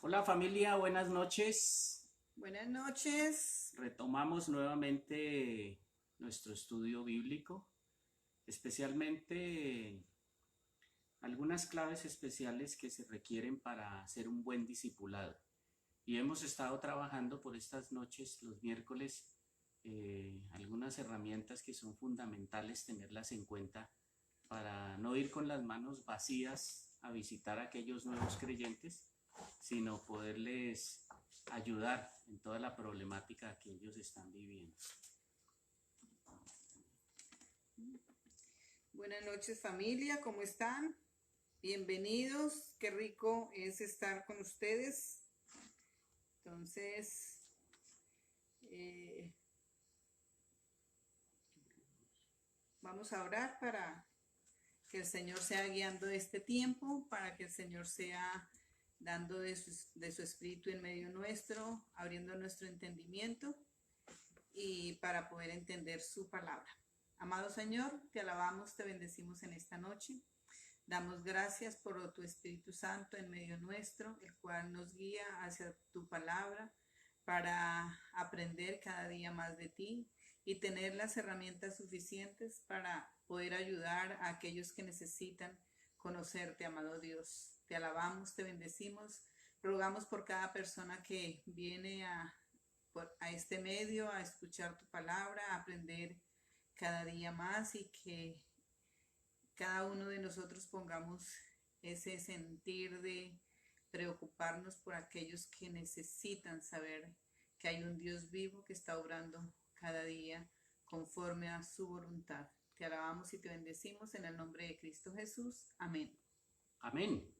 Hola familia, buenas noches. Buenas noches. Retomamos nuevamente nuestro estudio bíblico, especialmente algunas claves especiales que se requieren para ser un buen discipulado. Y hemos estado trabajando por estas noches, los miércoles, algunas herramientas que son fundamentales tenerlas en cuenta para no ir con las manos vacías a visitar a aquellos nuevos creyentes, sino poderles ayudar en toda la problemática que ellos están viviendo. Buenas noches familia, ¿cómo están? Bienvenidos, qué rico es estar con ustedes. Entonces, vamos a orar para que el Señor sea guiando este tiempo, para que el Señor sea dando de su espíritu en medio nuestro, abriendo nuestro entendimiento y para poder entender su palabra. Amado Señor, te alabamos, te bendecimos en esta noche. Damos gracias por tu Espíritu Santo en medio nuestro, el cual nos guía hacia tu palabra para aprender cada día más de ti y tener las herramientas suficientes para poder ayudar a aquellos que necesitan conocerte, amado Dios. Te alabamos, te bendecimos, rogamos por cada persona que viene a este medio a escuchar tu palabra, a aprender cada día más y que cada uno de nosotros pongamos ese sentir de preocuparnos por aquellos que necesitan saber que hay un Dios vivo que está obrando cada día conforme a su voluntad. Te alabamos y te bendecimos en el nombre de Cristo Jesús. Amén. Amén.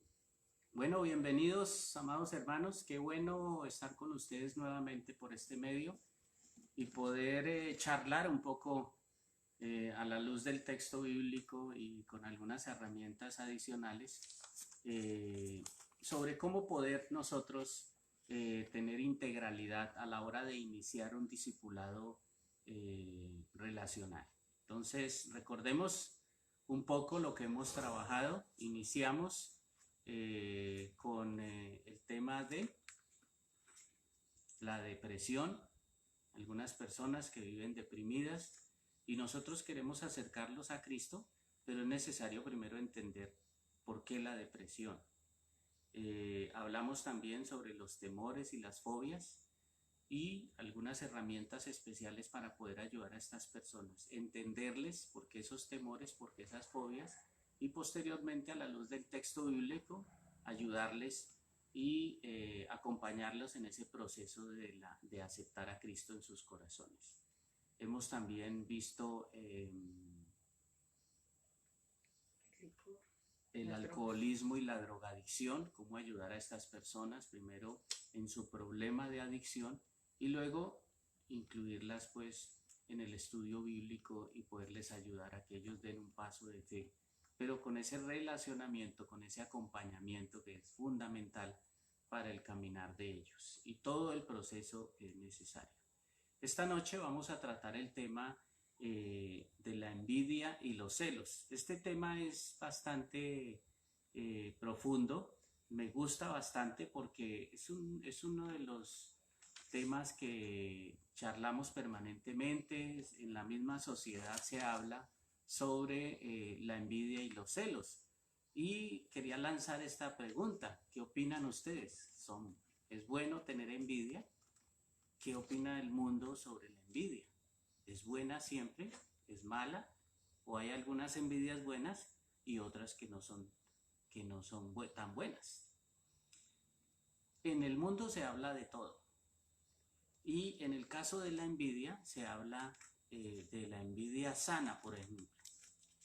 Bueno, bienvenidos, amados hermanos. Qué bueno estar con ustedes nuevamente por este medio y poder charlar un poco a la luz del texto bíblico y con algunas herramientas adicionales eh, sobre cómo poder nosotros tener integralidad a la hora de iniciar un discipulado relacional. Entonces, recordemos un poco lo que hemos trabajado. Iniciamos con el tema de la depresión, algunas personas que viven deprimidas y nosotros queremos acercarlos a Cristo, pero es necesario primero entender por qué la depresión. Hablamos también sobre los temores y las fobias y algunas herramientas especiales para poder ayudar a estas personas, entenderles por qué esos temores, por qué esas fobias y posteriormente a la luz del texto bíblico ayudarles y acompañarlos en ese proceso de aceptar a Cristo en sus corazones. Hemos también visto el alcoholismo y la drogadicción, cómo ayudar a estas personas primero en su problema de adicción y luego incluirlas pues en el estudio bíblico y poderles ayudar a que ellos den un paso de fe, pero con ese relacionamiento, con ese acompañamiento que es fundamental para el caminar de ellos y todo el proceso es necesario. Esta noche vamos a tratar el tema de la envidia y los celos. Este tema es bastante profundo, me gusta bastante porque es uno de los temas que charlamos permanentemente, en la misma sociedad se habla sobre la envidia y los celos. Y quería lanzar esta pregunta, ¿qué opinan ustedes? ¿Es bueno tener envidia? ¿Qué opina el mundo sobre la envidia? ¿Es buena siempre? ¿Es mala? ¿O hay algunas envidias buenas y otras que no son tan buenas? En el mundo se habla de todo. Y en el caso de la envidia, se habla de la envidia sana, por ejemplo.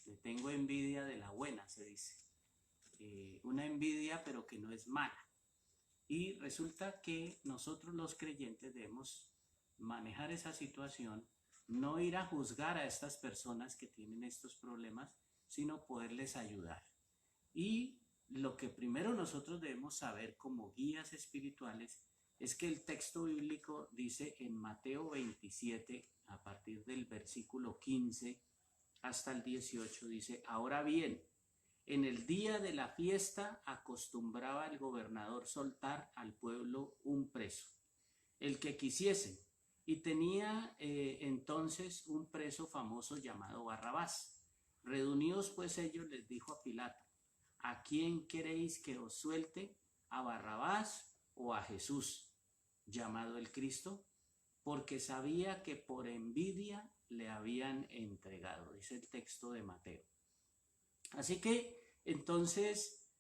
Le tengo envidia de la buena, se dice. Una envidia, pero que no es mala. Y resulta que nosotros los creyentes debemos manejar esa situación, no ir a juzgar a estas personas que tienen estos problemas, sino poderles ayudar. Y lo que primero nosotros debemos saber como guías espirituales es que el texto bíblico dice en Mateo 27, a partir del versículo 15 hasta el 18, dice, ahora bien, En el día de la fiesta acostumbraba el gobernador soltar al pueblo un preso, el que quisiese, y tenía entonces un preso famoso llamado Barrabás. Reunidos pues ellos, les dijo a Pilato: ¿a quién queréis que os suelte? ¿A Barrabás o a Jesús, llamado el Cristo? Porque sabía que por envidia le habían entregado, dice el texto de Mateo. Así que entonces,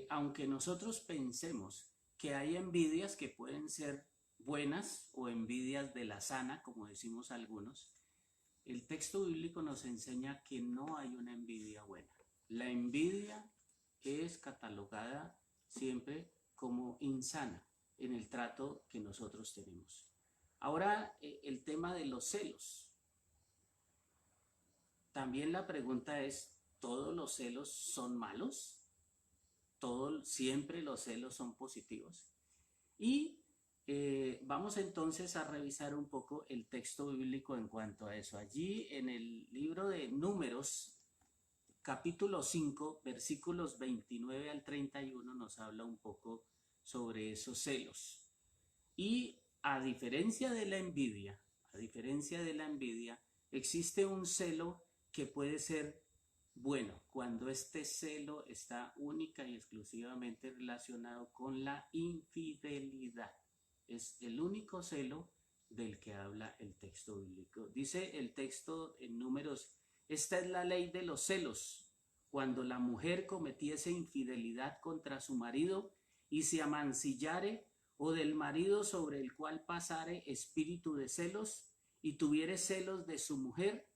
aunque nosotros pensemos que hay envidias que pueden ser buenas o envidias de la sana, como decimos algunos, el texto bíblico nos enseña que no hay una envidia buena. La envidia es catalogada siempre como insana en el trato que nosotros tenemos. Ahora, el tema de los celos. También la pregunta es, ¿todos los celos son malos? ¿Siempre los celos son positivos? Y vamos entonces a revisar un poco el texto bíblico en cuanto a eso. Allí en el libro de Números, capítulo 5, versículos 29 al 31, nos habla un poco sobre esos celos. Y a diferencia de la envidia, existe un celo que puede ser bueno, cuando este celo está única y exclusivamente relacionado con la infidelidad. Es el único celo del que habla el texto bíblico. Dice el texto en Números: esta es la ley de los celos. Cuando la mujer cometiese infidelidad contra su marido y se amancillare, o del marido sobre el cual pasare espíritu de celos, y tuviere celos de su mujer,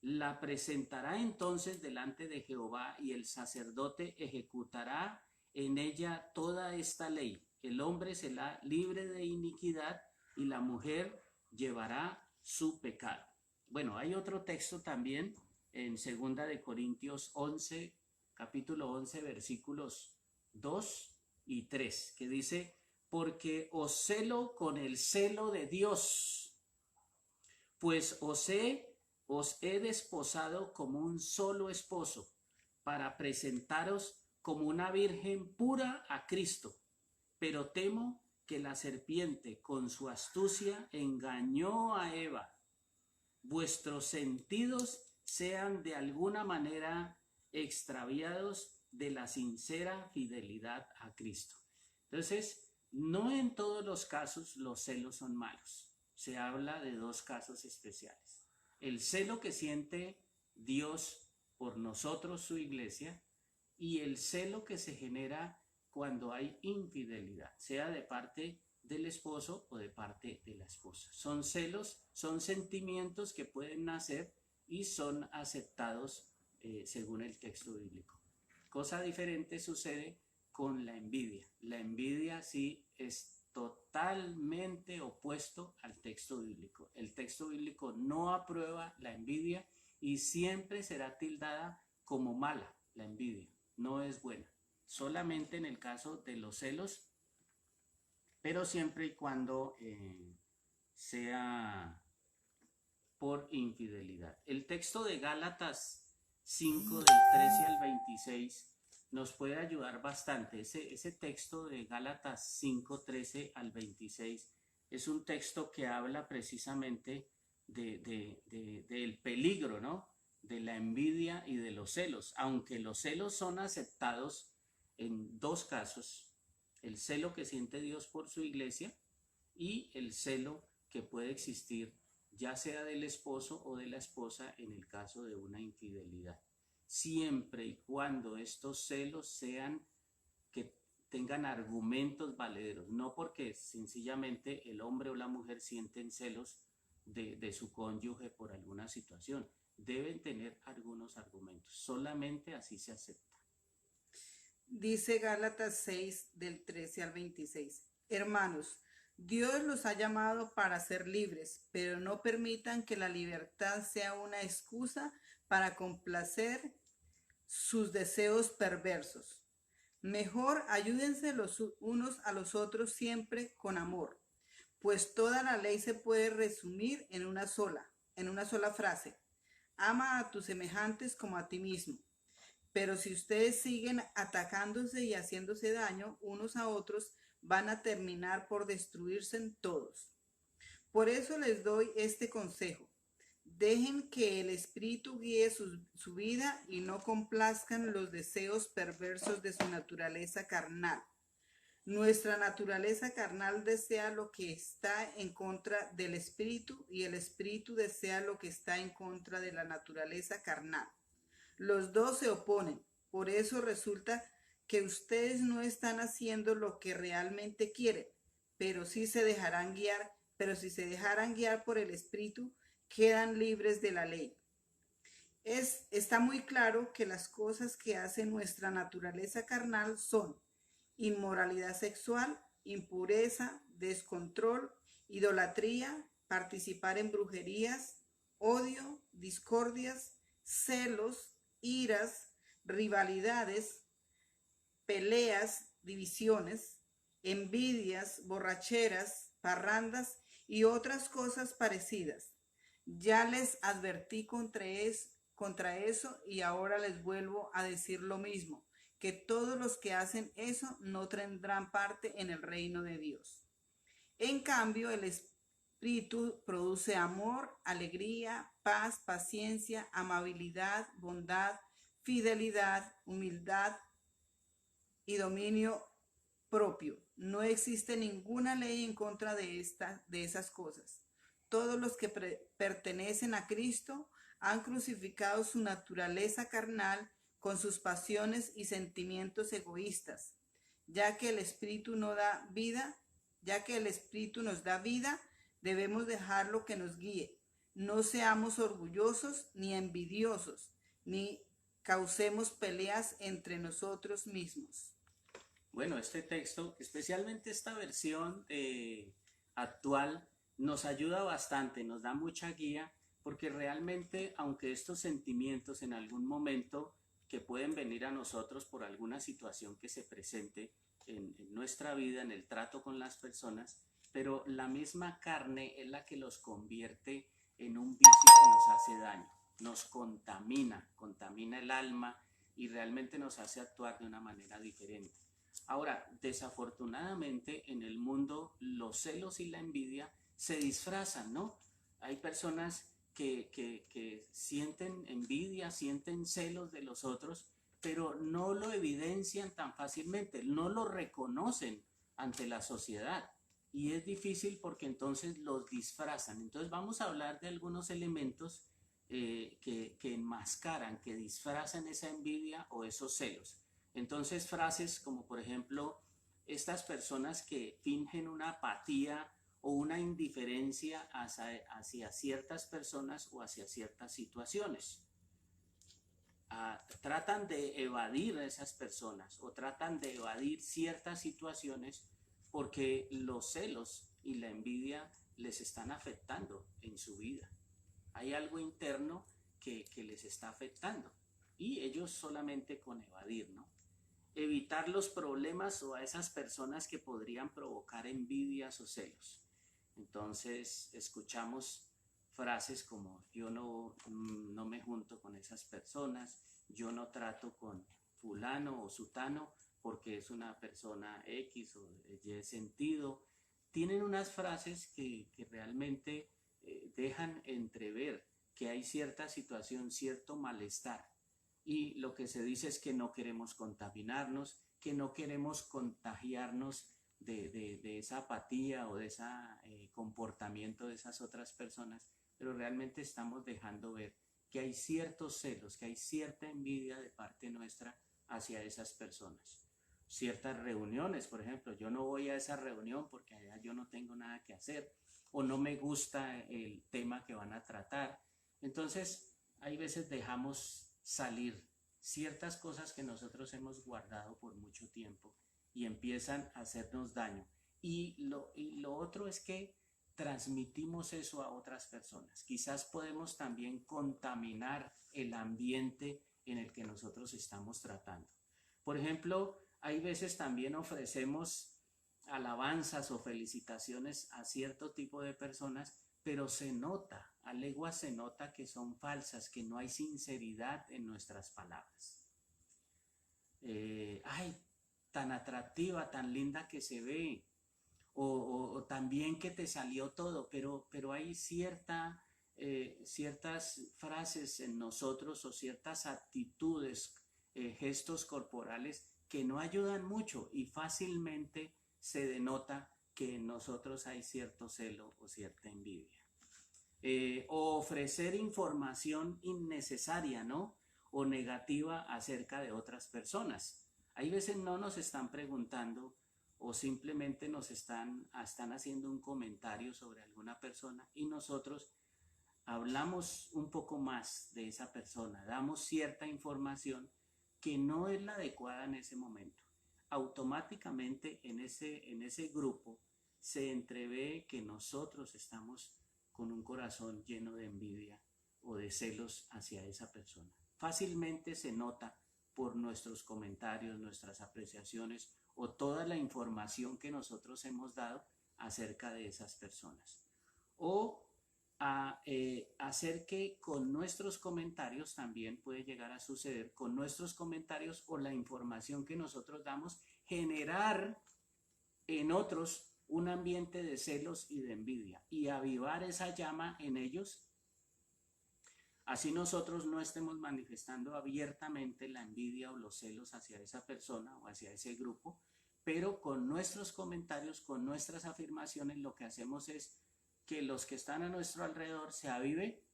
la presentará entonces delante de Jehová, y el sacerdote ejecutará en ella toda esta ley. El hombre será libre de iniquidad y la mujer llevará su pecado. Bueno, hay otro texto también en 2 de Corintios 11, capítulo 11, versículos 2 y 3, que dice: porque os celo con el celo de Dios, pues os he desposado como un solo esposo, para presentaros como una virgen pura a Cristo. Pero temo que la serpiente con su astucia engañó a Eva. Vuestros sentidos sean de alguna manera extraviados de la sincera fidelidad a Cristo. Entonces, no en todos los casos los celos son malos. Se habla de dos casos especiales: el celo que siente Dios por nosotros, su iglesia, y el celo que se genera cuando hay infidelidad, sea de parte del esposo o de parte de la esposa. Son celos, son sentimientos que pueden nacer y son aceptados según el texto bíblico. Cosa diferente sucede con la envidia. La envidia sí es totalmente opuesto al texto bíblico. El texto bíblico no aprueba la envidia y siempre será tildada como mala. La envidia no es buena. Solamente en el caso de los celos, pero siempre y cuando sea por infidelidad. El texto de Gálatas 5 del 13 al 26 nos puede ayudar bastante. Ese texto de Gálatas 5, 13 al 26 es un texto que habla precisamente del peligro, ¿no?, de la envidia y de los celos, aunque los celos son aceptados en dos casos: el celo que siente Dios por su iglesia y el celo que puede existir ya sea del esposo o de la esposa en el caso de una infidelidad, siempre y cuando estos celos sean que tengan argumentos valederos, no porque sencillamente el hombre o la mujer sienten celos de su cónyuge por alguna situación. Deben tener algunos argumentos, solamente así se acepta. Dice Gálatas 6 del 13 al 26. Hermanos, Dios los ha llamado para ser libres, pero no permitan que la libertad sea una excusa para complacer sus deseos perversos. Mejor ayúdense los unos a los otros siempre con amor, pues toda la ley se puede resumir en una sola frase: ama a tus semejantes como a ti mismo. Pero si ustedes siguen atacándose y haciéndose daño unos a otros, van a terminar por destruirse en todos. Por eso les doy este consejo. Dejen que el Espíritu guíe su vida y no complazcan los deseos perversos de su naturaleza carnal. Nuestra naturaleza carnal desea lo que está en contra del Espíritu y el Espíritu desea lo que está en contra de la naturaleza carnal. Los dos se oponen. Por eso resulta que ustedes no están haciendo lo que realmente quieren, pero sí se dejarán guiar, pero si se dejaran guiar por el Espíritu, quedan libres de la ley. Está muy claro que las cosas que hace nuestra naturaleza carnal son inmoralidad sexual, impureza, descontrol, idolatría, participar en brujerías, odio, discordias, celos, iras, rivalidades, peleas, divisiones, envidias, borracheras, parrandas y otras cosas parecidas. Ya les advertí contra eso y ahora les vuelvo a decir lo mismo, que todos los que hacen eso no tendrán parte en el reino de Dios. En cambio, el Espíritu produce amor, alegría, paz, paciencia, amabilidad, bondad, fidelidad, humildad y dominio propio. No existe ninguna ley en contra de esas cosas. Todos los que pertenecen a Cristo han crucificado su naturaleza carnal con sus pasiones y sentimientos egoístas. Ya que el Espíritu nos da vida, debemos dejarlo que nos guíe. No seamos orgullosos ni envidiosos, ni causemos peleas entre nosotros mismos. Bueno, este texto, especialmente esta versión actual, nos ayuda bastante, nos da mucha guía, porque realmente, aunque estos sentimientos en algún momento que pueden venir a nosotros por alguna situación que se presente en nuestra vida, en el trato con las personas, pero la misma carne es la que los convierte en un vicio que nos hace daño, nos contamina el alma y realmente nos hace actuar de una manera diferente. Ahora, desafortunadamente en el mundo los celos y la envidia se disfrazan, ¿no? Hay personas que sienten envidia, sienten celos de los otros, pero no lo evidencian tan fácilmente, no lo reconocen ante la sociedad. Y es difícil porque entonces los disfrazan. Entonces vamos a hablar de algunos elementos que enmascaran, que disfrazan esa envidia o esos celos. Entonces frases como por ejemplo estas personas que fingen una apatía o una indiferencia hacia ciertas personas o hacia ciertas situaciones. Tratan de evadir a esas personas o tratan de evadir ciertas situaciones porque los celos y la envidia les están afectando en su vida. Hay algo interno que les está afectando y ellos solamente con evadir, ¿no? Evitar los problemas o a esas personas que podrían provocar envidias o celos. Entonces escuchamos frases como yo no me junto con esas personas, yo no trato con fulano o sutano porque es una persona X o Y sentido. Tienen unas frases que realmente dejan entrever que hay cierta situación, cierto malestar. Y lo que se dice es que no queremos contaminarnos, que no queremos contagiarnos de esa apatía o de ese comportamiento de esas otras personas, pero realmente estamos dejando ver que hay ciertos celos, que hay cierta envidia de parte nuestra hacia esas personas. Ciertas reuniones, por ejemplo, yo no voy a esa reunión porque allá yo no tengo nada que hacer o no me gusta el tema que van a tratar. Entonces, hay veces dejamos salir ciertas cosas que nosotros hemos guardado por mucho tiempo y empiezan a hacernos daño. Y lo otro es que transmitimos eso a otras personas. Quizás podemos también contaminar el ambiente en el que nosotros estamos tratando. Por ejemplo, hay veces también ofrecemos alabanzas o felicitaciones a cierto tipo de personas, pero se nota, a leguas se nota que son falsas, que no hay sinceridad en nuestras palabras. ay, tan atractiva, tan linda que se ve, o tan bien que te salió todo, pero hay ciertas frases en nosotros o ciertas actitudes, gestos corporales que no ayudan mucho y fácilmente se denota que en nosotros hay cierto celo o cierta envidia. O ofrecer información innecesaria, ¿no? O negativa acerca de otras personas. Hay veces no nos están preguntando o simplemente están haciendo un comentario sobre alguna persona y nosotros hablamos un poco más de esa persona, damos cierta información que no es la adecuada en ese momento. Automáticamente en ese grupo se entrevé que nosotros estamos con un corazón lleno de envidia o de celos hacia esa persona. Fácilmente se nota por nuestros comentarios, nuestras apreciaciones o toda la información que nosotros hemos dado acerca de esas personas. O hacer que con nuestros comentarios también puede llegar a suceder, con nuestros comentarios o la información que nosotros damos, generar en otros un ambiente de celos y de envidia y avivar esa llama en ellos. Así nosotros no estemos manifestando abiertamente la envidia o los celos hacia esa persona o hacia ese grupo, pero con nuestros comentarios, con nuestras afirmaciones, lo que hacemos es que los que están a nuestro alrededor se avive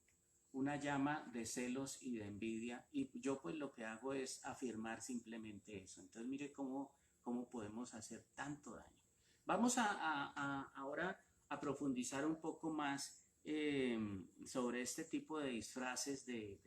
una llama de celos y de envidia, y yo pues lo que hago es afirmar simplemente eso. Entonces mire cómo podemos hacer tanto daño. Vamos ahora a profundizar un poco más sobre este tipo de disfraces de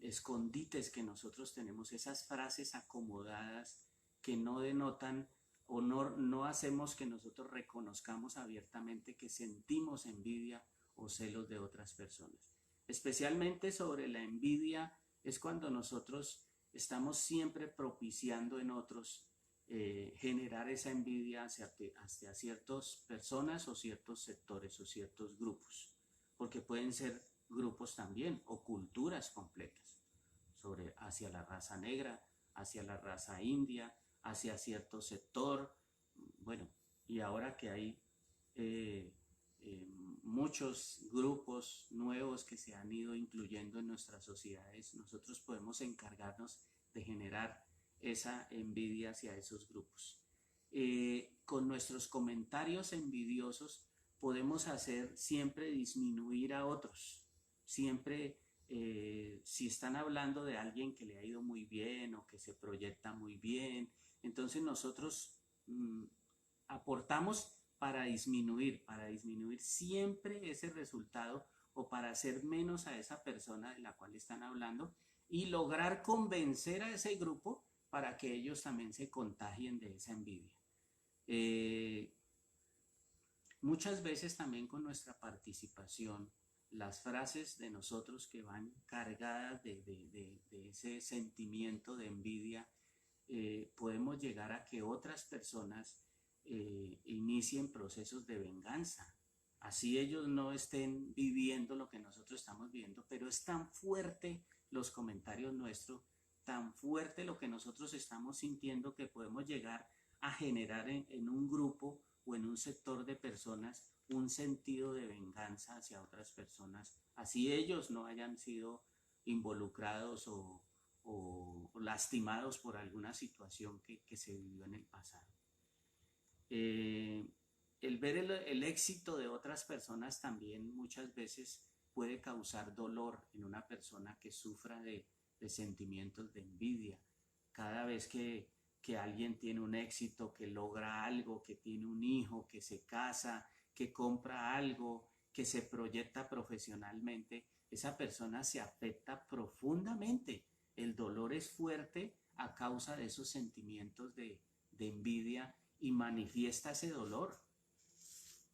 escondites que nosotros tenemos, esas frases acomodadas que no denotan o no hacemos que nosotros reconozcamos abiertamente que sentimos envidia o celos de otras personas. Especialmente sobre la envidia es cuando nosotros estamos siempre propiciando en otros generar esa envidia hacia ciertas personas o ciertos sectores o ciertos grupos, porque pueden ser grupos también o culturas completas, hacia la raza negra, hacia la raza india, hacia cierto sector. Bueno, y ahora que hay muchos grupos nuevos que se han ido incluyendo en nuestras sociedades, nosotros podemos encargarnos de generar esa envidia hacia esos grupos. Con nuestros comentarios envidiosos podemos hacer siempre disminuir a otros, siempre si están hablando de alguien que le ha ido muy bien o que se proyecta muy bien, entonces nosotros aportamos para disminuir siempre ese resultado o para hacer menos a esa persona de la cual están hablando y lograr convencer a ese grupo para que ellos también se contagien de esa envidia. Muchas veces también con nuestra participación, las frases de nosotros que van cargadas de ese sentimiento de envidia, podemos llegar a que otras personas inicien procesos de venganza. Así ellos no estén viviendo lo que nosotros estamos viviendo, pero es tan fuerte los comentarios nuestros, tan fuerte lo que nosotros estamos sintiendo que podemos llegar a generar en un grupo o en un sector de personas un sentido de venganza hacia otras personas, así ellos no hayan sido involucrados o lastimados por alguna situación que se vivió en el pasado. El ver el éxito de otras personas también muchas veces puede causar dolor en una persona que sufra de sentimientos de envidia. Cada vez que alguien tiene un éxito, que logra algo, que tiene un hijo, que se casa, que compra algo, que se proyecta profesionalmente, esa persona se afecta profundamente. El dolor es fuerte a causa de esos sentimientos de envidia y manifiesta ese dolor.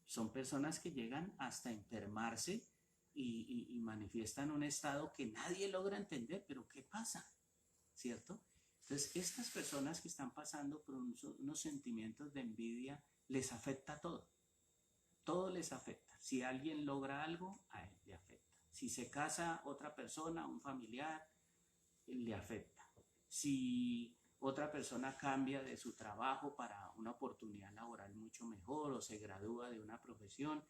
Son personas que llegan hasta enfermarse y manifiestan un estado que nadie logra entender, pero ¿qué pasa? ¿Cierto? Entonces, estas personas que están pasando por unos sentimientos de envidia, les afecta todo. Todo les afecta. Si alguien logra algo, a él le afecta. Si se casa otra persona, un familiar, le afecta. Si otra persona cambia de su trabajo para una oportunidad laboral mucho mejor o se gradúa de una profesión,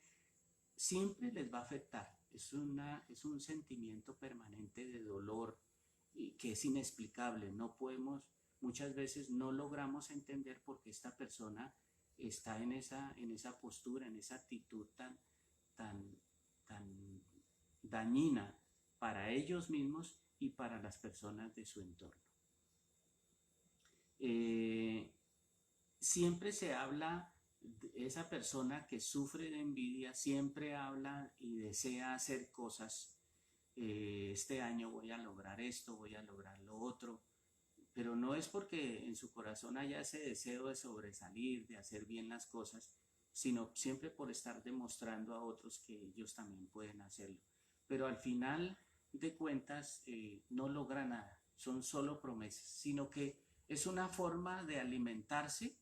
siempre les va a afectar. Es un sentimiento permanente de dolor y que es inexplicable. No podemos, muchas veces no logramos entender por qué esta persona está en esa postura, en esa actitud tan, tan dañina para ellos mismos y para las personas de su entorno. Siempre se habla, esa persona que sufre de envidia siempre habla y desea hacer cosas. Este año voy a lograr esto, voy a lograr lo otro, pero no es porque en su corazón haya ese deseo de sobresalir, de hacer bien las cosas, sino siempre por estar demostrando a otros que ellos también pueden hacerlo. Pero al final de cuentas no logra nada, son solo promesas, sino que es una forma de alimentarse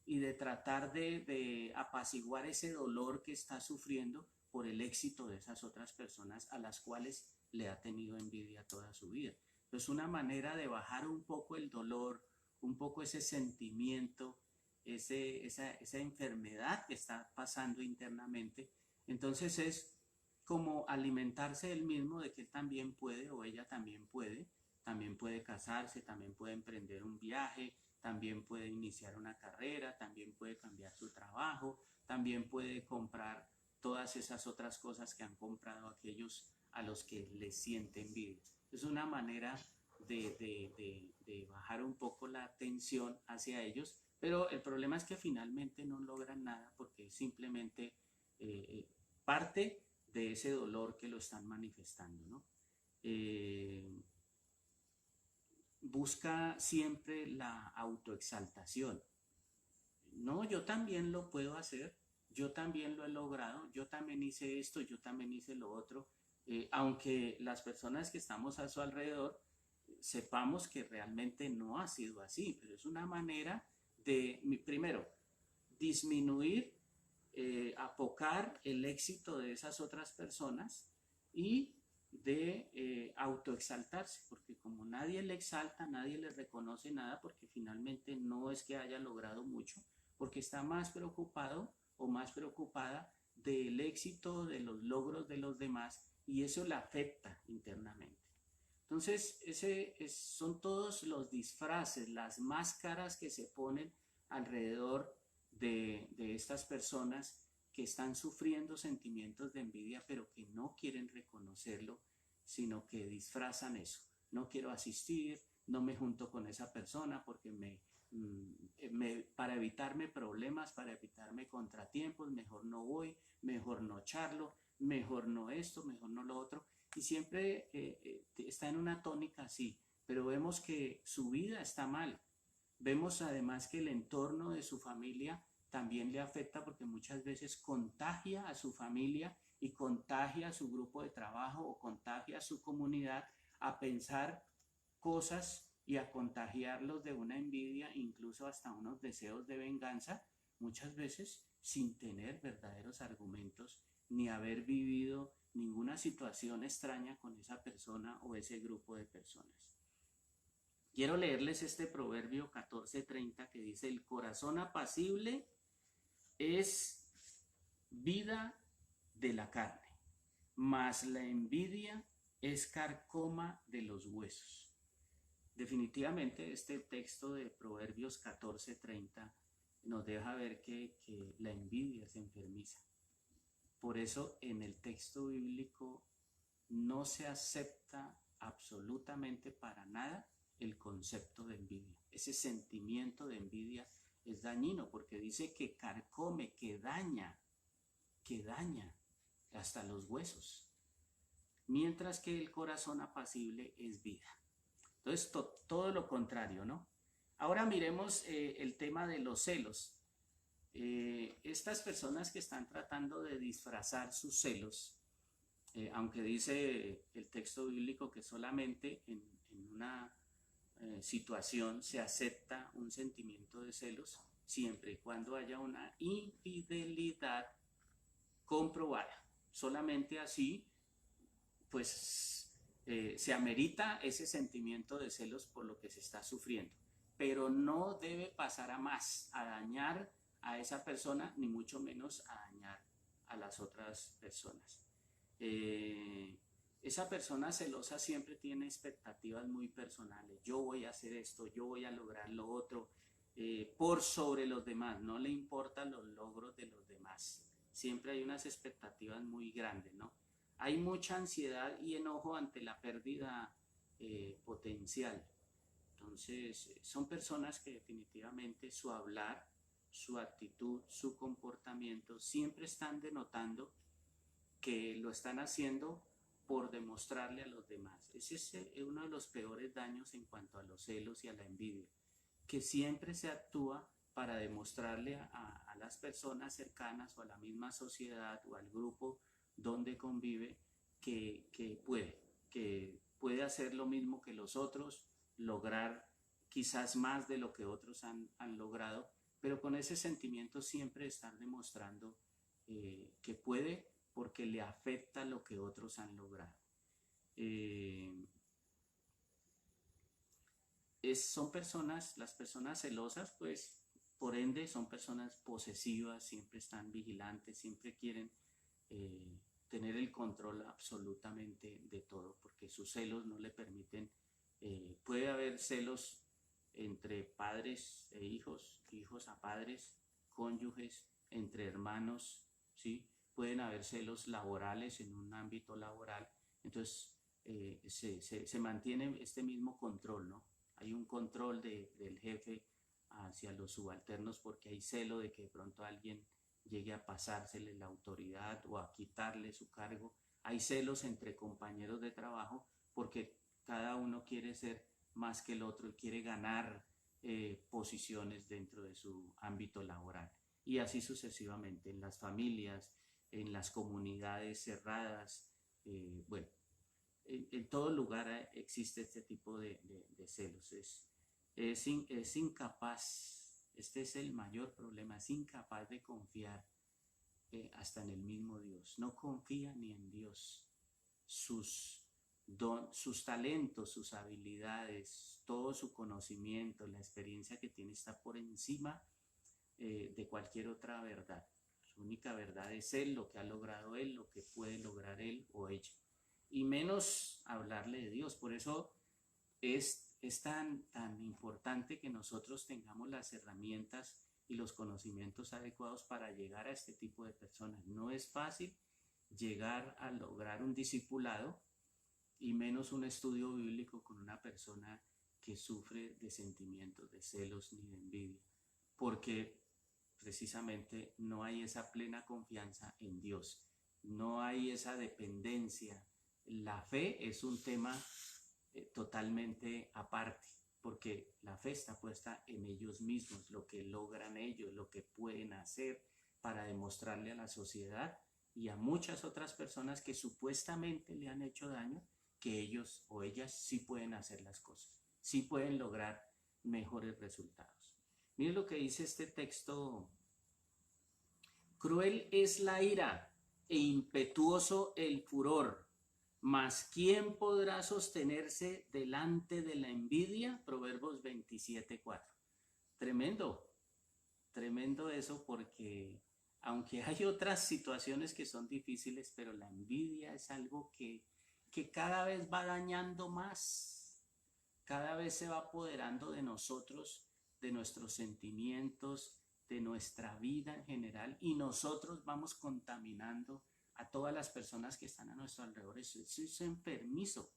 y de tratar de apaciguar ese dolor que está sufriendo por el éxito de esas otras personas a las cuales le ha tenido envidia toda su vida. Es una manera de bajar un poco el dolor, un poco ese sentimiento, esa enfermedad que está pasando internamente. Entonces es como alimentarse él mismo de que él también puede o ella también puede casarse, también puede emprender un viaje, también puede iniciar una carrera, también puede cambiar su trabajo, también puede comprar todas esas otras cosas que han comprado aquellos a los que les siente envidia. Es una manera de bajar un poco la tensión hacia ellos, pero el problema es que finalmente no logran nada porque es simplemente parte de ese dolor que lo están manifestando, ¿no? Busca siempre la autoexaltación. No, yo también lo puedo hacer, yo también lo he logrado, yo también hice esto, yo también hice lo otro, aunque las personas que estamos a su alrededor sepamos que realmente no ha sido así, pero es una manera de, primero, disminuir, apocar el éxito de esas otras personas y de autoexaltarse, porque como nadie le exalta, nadie le reconoce nada, porque finalmente no es que haya logrado mucho, porque está más preocupado o más preocupada del éxito, de los logros de los demás, y eso la afecta internamente. Entonces, son todos los disfraces, las máscaras que se ponen alrededor de estas personas que están sufriendo sentimientos de envidia, pero que no quieren reconocerlo, sino que disfrazan eso. No quiero asistir, no me junto con esa persona porque para evitarme problemas, para evitarme contratiempos, mejor no voy, mejor no charlo, mejor no esto, mejor no lo otro. Y siempre está en una tónica así, pero vemos que su vida está mal. Vemos además que el entorno de su familia también le afecta porque muchas veces contagia a su familia y contagia a su grupo de trabajo o contagia a su comunidad a pensar cosas y a contagiarlos de una envidia, incluso hasta unos deseos de venganza, muchas veces sin tener verdaderos argumentos ni haber vivido ninguna situación extraña con esa persona o ese grupo de personas. Quiero leerles este proverbio 14:30 que dice: el corazón apacible es vida de la carne, mas la envidia es carcoma de los huesos. Definitivamente este texto de Proverbios 14:30 nos deja ver que la envidia es enfermiza. Por eso en el texto bíblico no se acepta absolutamente para nada el concepto de envidia. Ese sentimiento de envidia es dañino porque dice que carcome, que daña hasta los huesos, mientras que el corazón apacible es vida. Entonces todo lo contrario, ¿no? Ahora miremos el tema de los celos. Estas personas que están tratando de disfrazar sus celos, aunque dice el texto bíblico que solamente en una situación se acepta un sentimiento de celos, siempre y cuando haya una infidelidad comprobada. Solamente así pues se amerita ese sentimiento de celos por lo que se está sufriendo, pero no debe pasar a más, a dañar a esa persona, ni mucho menos a dañar a las otras personas. Esa persona celosa siempre tiene expectativas muy personales. Yo voy a hacer esto, yo voy a lograr lo otro, por sobre los demás. No le importan los logros de los demás. Siempre hay unas expectativas muy grandes, ¿no? Hay mucha ansiedad y enojo ante la pérdida potencial. Entonces, son personas que definitivamente su hablar, su actitud, su comportamiento siempre están denotando que lo están haciendo por demostrarle a los demás. Ese es uno de los peores daños en cuanto a los celos y a la envidia, que siempre se actúa para demostrarle a las personas cercanas o a la misma sociedad o al grupo donde convive que puede hacer lo mismo que los otros, lograr quizás más de lo que otros han logrado, pero con ese sentimiento siempre están demostrando que puede, porque le afecta lo que otros han logrado. Son personas, las personas celosas, pues por ende son personas posesivas, siempre están vigilantes, siempre quieren tener el control absolutamente de todo, porque sus celos no le permiten, puede haber celos entre padres e hijos, hijos a padres, cónyuges, entre hermanos, ¿sí? Pueden haber celos laborales en un ámbito laboral, entonces se mantiene este mismo control, ¿no? Hay un control del jefe hacia los subalternos porque hay celo de que de pronto alguien llegue a pasársele la autoridad o a quitarle su cargo. Hay celos entre compañeros de trabajo porque cada uno quiere ser más que el otro y quiere ganar posiciones dentro de su ámbito laboral. Y así sucesivamente en las familias, en las comunidades cerradas, bueno, en todo lugar existe este tipo de celos. Es incapaz, este es el mayor problema, es incapaz de confiar hasta en el mismo Dios. No confía ni en Dios. Sus talentos, sus habilidades, todo su conocimiento, la experiencia que tiene está por encima de cualquier otra verdad. Su única verdad es Él, lo que ha logrado Él, lo que puede lograr Él o ella. Y menos hablarle de Dios. Por eso es tan importante que nosotros tengamos las herramientas y los conocimientos adecuados para llegar a este tipo de personas. No es fácil llegar a lograr un discipulado y menos un estudio bíblico con una persona que sufre de sentimientos de celos ni de envidia, porque precisamente no hay esa plena confianza en Dios, no hay esa dependencia. La fe es un tema totalmente aparte, porque la fe está puesta en ellos mismos, lo que logran ellos, lo que pueden hacer para demostrarle a la sociedad y a muchas otras personas que supuestamente le han hecho daño, que ellos o ellas sí pueden hacer las cosas, sí pueden lograr mejores resultados. Miren lo que dice este texto: cruel es la ira e impetuoso el furor, mas ¿quién podrá sostenerse delante de la envidia? Proverbios 27:4. Tremendo, tremendo eso, porque aunque hay otras situaciones que son difíciles, pero la envidia es algo que cada vez va dañando más, cada vez se va apoderando de nosotros, de nuestros sentimientos, de nuestra vida en general, y nosotros vamos contaminando a todas las personas que están a nuestro alrededor. Eso es enfermizo,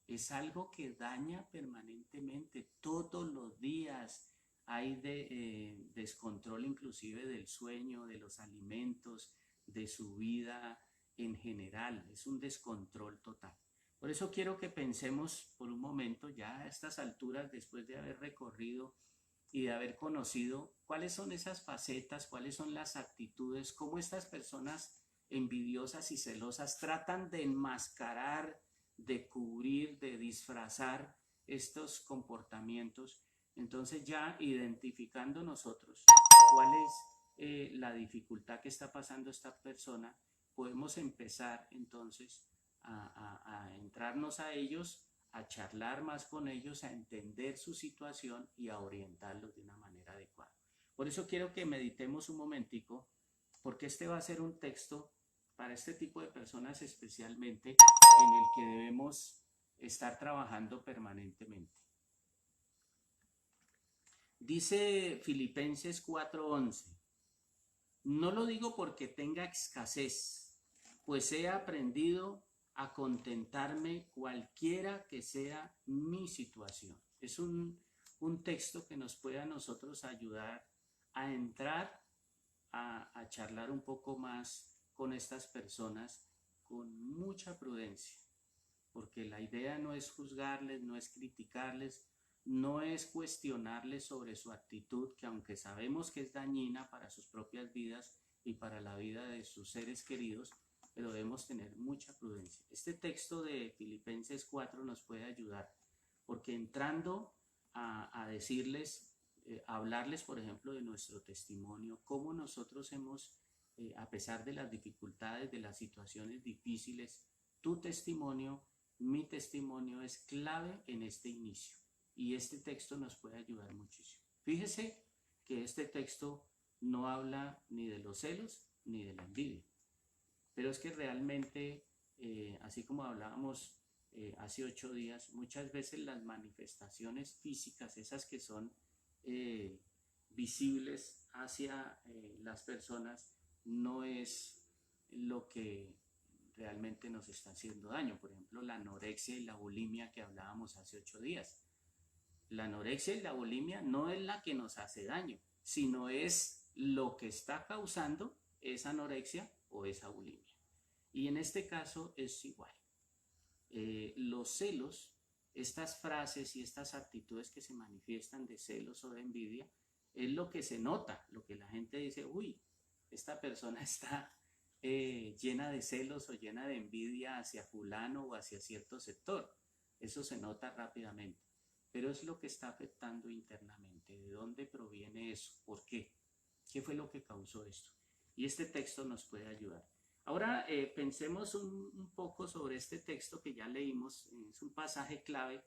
es algo que daña permanentemente, todos los días hay descontrol inclusive del sueño, de los alimentos, de su vida en general, es un descontrol total. Por eso quiero que pensemos por un momento, ya a estas alturas, después de haber recorrido y de haber conocido cuáles son esas facetas, cuáles son las actitudes, cómo estas personas envidiosas y celosas tratan de enmascarar, de cubrir, de disfrazar estos comportamientos. Entonces, ya identificando nosotros cuál es la dificultad que está pasando esta persona, podemos empezar entonces a entrarnos a ellos, a charlar más con ellos, a entender su situación y a orientarlos de una manera adecuada. Por eso quiero que meditemos un momentico, porque este va a ser un texto para este tipo de personas especialmente, en el que debemos estar trabajando permanentemente. Dice Filipenses 4:11, no lo digo porque tenga escasez, pues he aprendido a contentarme cualquiera que sea mi situación. Es un texto que nos puede a nosotros ayudar a entrar a charlar un poco más con estas personas con mucha prudencia, porque la idea no es juzgarles, no es criticarles, no es cuestionarles sobre su actitud, que aunque sabemos que es dañina para sus propias vidas y para la vida de sus seres queridos, pero debemos tener mucha prudencia. Este texto de Filipenses 4 nos puede ayudar, porque entrando a decirles, a hablarles, por ejemplo, de nuestro testimonio, cómo nosotros hemos, a pesar de las dificultades, de las situaciones difíciles, tu testimonio, mi testimonio es clave en este inicio. Y este texto nos puede ayudar muchísimo. Fíjese que este texto no habla ni de los celos ni de la envidia. Pero es que realmente, así como hablábamos hace 8 días, muchas veces las manifestaciones físicas, esas que son visibles hacia las personas, no es lo que realmente nos está haciendo daño. Por ejemplo, la anorexia y la bulimia que hablábamos hace 8 días. La anorexia y la bulimia no es la que nos hace daño, sino es lo que está causando esa anorexia o esa bulimia. Y en este caso es igual. Los celos, estas frases y estas actitudes que se manifiestan de celos o de envidia, es lo que se nota, lo que la gente dice, uy, esta persona está llena de celos o llena de envidia hacia fulano o hacia cierto sector. Eso se nota rápidamente. Pero es lo que está afectando internamente. ¿De dónde proviene eso? ¿Por qué? ¿Qué fue lo que causó esto? Y este texto nos puede ayudar. Ahora pensemos un poco sobre este texto que ya leímos. Es un pasaje clave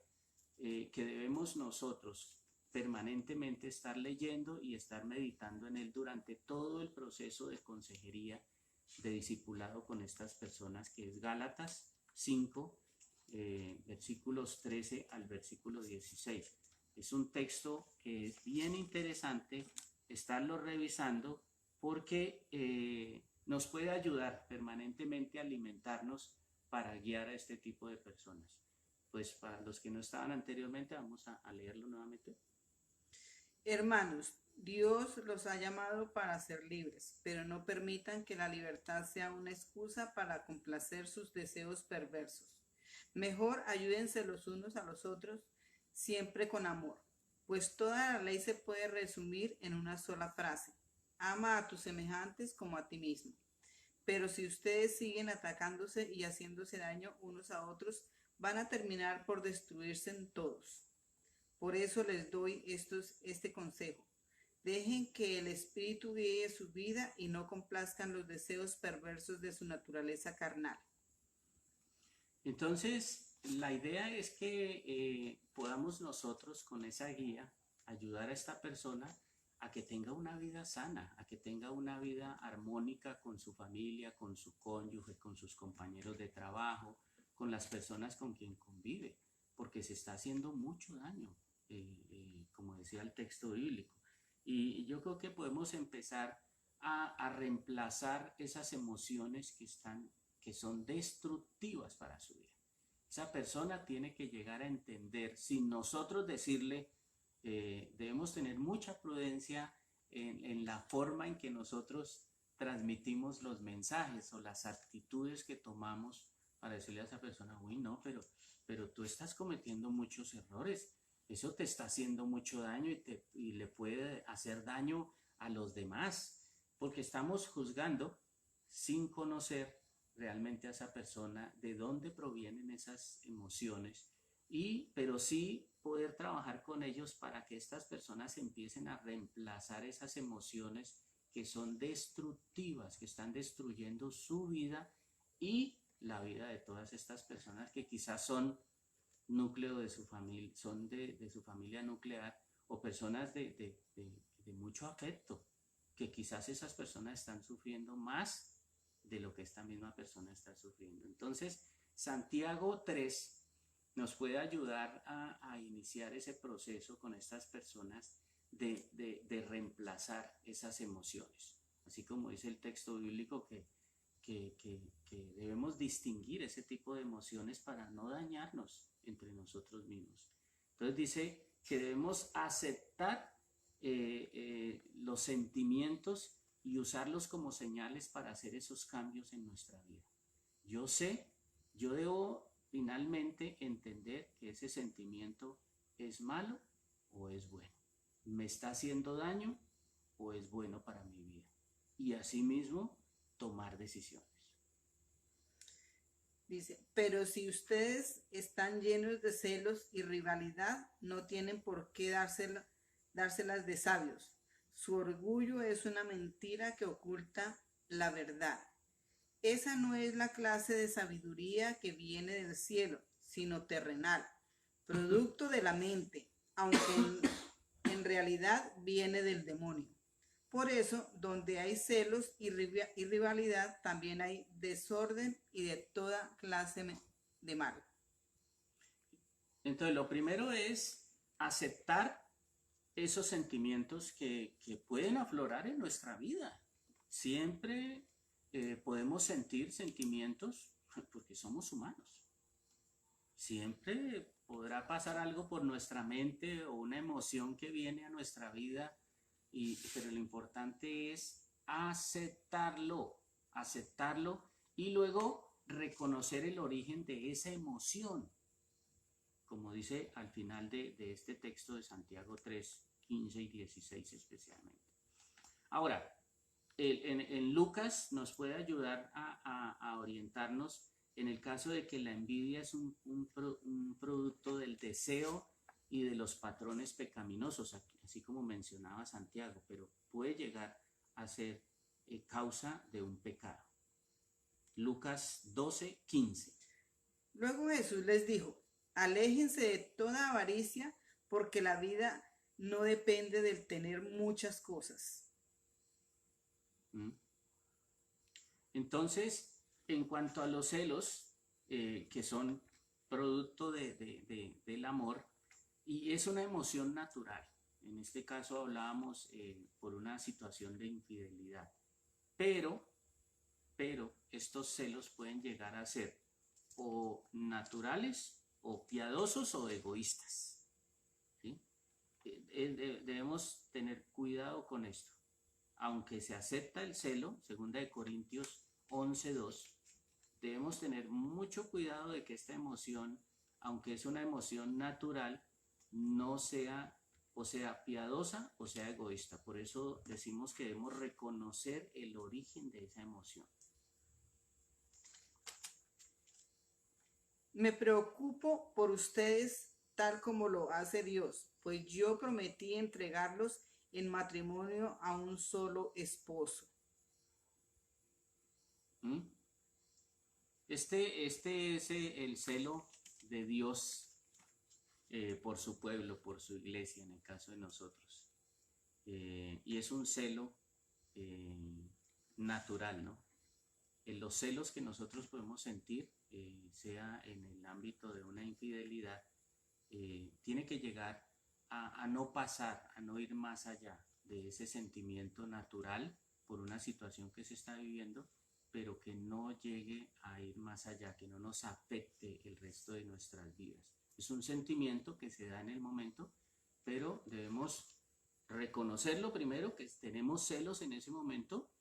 que debemos nosotros permanentemente estar leyendo y estar meditando en él durante todo el proceso de consejería, de discipulado con estas personas, que es Gálatas 5, versículos 13 al versículo 16. Es un texto que es bien interesante estarlo revisando, porque nos puede ayudar permanentemente a alimentarnos para guiar a este tipo de personas. Pues para los que no estaban anteriormente, vamos a leerlo nuevamente. Hermanos, Dios los ha llamado para ser libres, pero no permitan que la libertad sea una excusa para complacer sus deseos perversos. Mejor ayúdense los unos a los otros, siempre con amor, pues toda la ley se puede resumir en una sola frase: ama a tus semejantes como a ti mismo. Pero si ustedes siguen atacándose y haciéndose daño unos a otros, van a terminar por destruirse en todos. Por eso les doy este consejo: dejen que el Espíritu guíe su vida y no complazcan los deseos perversos de su naturaleza carnal. Entonces, la idea es que podamos nosotros con esa guía ayudar a esta persona a que tenga una vida sana, a que tenga una vida armónica con su familia, con su cónyuge, con sus compañeros de trabajo, con las personas con quien convive, porque se está haciendo mucho daño, como decía el texto bíblico. Y yo creo que podemos empezar a reemplazar esas emociones que son destructivas para su vida. Esa persona tiene que llegar a entender, sin nosotros decirle, debemos tener mucha prudencia en la forma en que nosotros transmitimos los mensajes o las actitudes que tomamos para decirle a esa persona, uy, no, pero tú estás cometiendo muchos errores, eso te está haciendo mucho daño y le puede hacer daño a los demás, porque estamos juzgando sin conocer realmente a esa persona, de dónde provienen esas emociones, pero sí poder trabajar con ellos para que estas personas empiecen a reemplazar esas emociones que son destructivas, que están destruyendo su vida y la vida de todas estas personas que quizás son núcleo de su familia, son de su familia nuclear, o personas de mucho afecto, que quizás esas personas están sufriendo más de lo que esta misma persona está sufriendo. Entonces, Santiago 3 nos puede ayudar a iniciar ese proceso con estas personas de reemplazar esas emociones. Así como dice el texto bíblico que debemos distinguir ese tipo de emociones para no dañarnos entre nosotros mismos. Entonces dice que debemos aceptar los sentimientos y usarlos como señales para hacer esos cambios en nuestra vida. Yo debo finalmente entender que ese sentimiento es malo o es bueno. ¿Me está haciendo daño o es bueno para mi vida? Y asimismo, tomar decisiones. Dice, pero si ustedes están llenos de celos y rivalidad, no tienen por qué dárselas de sabios. Su orgullo es una mentira que oculta la verdad. Esa no es la clase de sabiduría que viene del cielo, sino terrenal, producto de la mente, aunque en realidad viene del demonio. Por eso, donde hay celos y rivalidad, también hay desorden y de toda clase de mal. Entonces, lo primero es aceptar esos sentimientos que pueden aflorar en nuestra vida. Siempre podemos sentir sentimientos porque somos humanos. Siempre podrá pasar algo por nuestra mente o una emoción que viene a nuestra vida, pero lo importante es aceptarlo y luego reconocer el origen de esa emoción, como dice al final de este texto de Santiago 3, 15 y 16 especialmente. Ahora, en Lucas nos puede ayudar a orientarnos en el caso de que la envidia es un producto del deseo y de los patrones pecaminosos, así como mencionaba Santiago, pero puede llegar a ser causa de un pecado. Lucas 12, 15. Luego Jesús les dijo, aléjense de toda avaricia, porque la vida no depende del tener muchas cosas. Entonces, en cuanto a los celos, que son producto del amor, y es una emoción natural. En este caso hablábamos por una situación de infidelidad. Pero estos celos pueden llegar a ser o naturales, o piadosos, o egoístas. ¿Sí? Debemos tener cuidado con esto. Aunque se acepta el celo, 2 Corintios 11:2, debemos tener mucho cuidado de que esta emoción, aunque es una emoción natural, no sea o sea piadosa o sea egoísta. Por eso decimos que debemos reconocer el origen de esa emoción. Me preocupo por ustedes tal como lo hace Dios, pues yo prometí entregarlos en matrimonio a un solo esposo. Este es el celo de Dios por su pueblo, por su iglesia, en el caso de nosotros. Y es un celo natural, ¿no? Los celos que nosotros podemos sentir, sea en el ámbito de una infidelidad, tiene que llegar a no pasar, a no ir más allá de ese sentimiento natural por una situación que se está viviendo, pero que no llegue a ir más allá, que no nos afecte el resto de nuestras vidas. Es un sentimiento que se da en el momento, pero debemos reconocerlo primero, que tenemos celos en ese momento,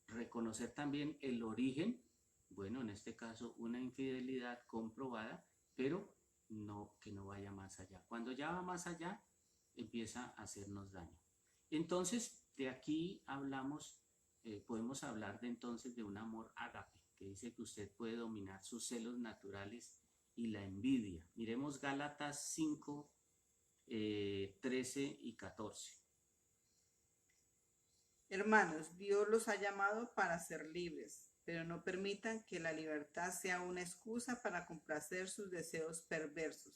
reconocer también el origen, bueno, en este caso una infidelidad comprobada, pero que no vaya más allá. Cuando ya va más allá, empieza a hacernos daño. Entonces, de aquí hablamos, podemos hablar entonces de un amor ágape, que dice que usted puede dominar sus celos naturales y la envidia. Miremos Gálatas 5, 13 y 14. Hermanos, Dios los ha llamado para ser libres, pero no permitan que la libertad sea una excusa para complacer sus deseos perversos.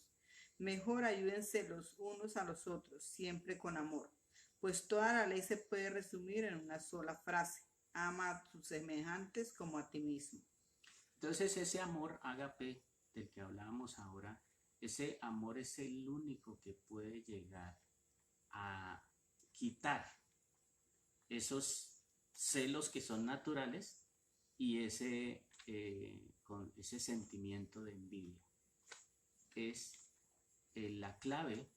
Mejor ayúdense los unos a los otros, siempre con amor, pues toda la ley se puede resumir en una sola frase: ama a tus semejantes como a ti mismo. Entonces ese amor ágape del que hablábamos ahora, ese amor es el único que puede llegar a quitar esos celos que son naturales y con ese sentimiento de envidia. Es la clave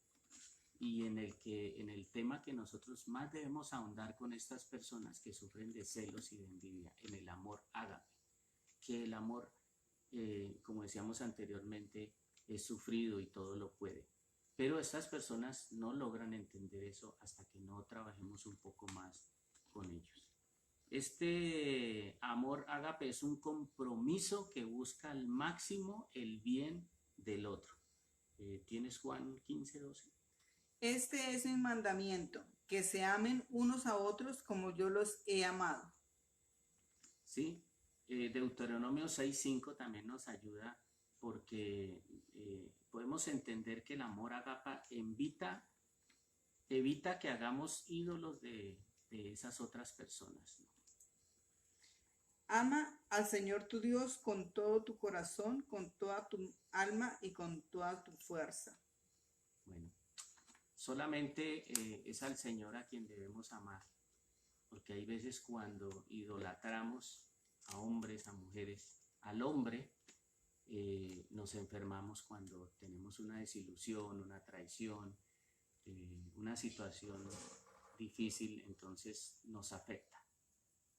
y en el tema que nosotros más debemos ahondar con estas personas que sufren de celos y de envidia, en el amor ágape, que el amor, como decíamos anteriormente, es sufrido y todo lo puede. Pero estas personas no logran entender eso hasta que no trabajemos un poco más con ellos. Este amor ágape es un compromiso que busca al máximo el bien del otro. ¿Tienes Juan 15:12? Este es mi mandamiento, que se amen unos a otros como yo los he amado. Sí, Deuteronomio 6:5 también nos ayuda porque podemos entender que el amor ágape evita que hagamos ídolos de esas otras personas, ¿no? Ama al Señor tu Dios con todo tu corazón, con toda tu alma y con toda tu fuerza. Bueno, solamente es al Señor a quien debemos amar, porque hay veces cuando idolatramos a hombres, a mujeres, al hombre, nos enfermamos cuando tenemos una desilusión, una traición, una situación difícil, entonces nos afecta.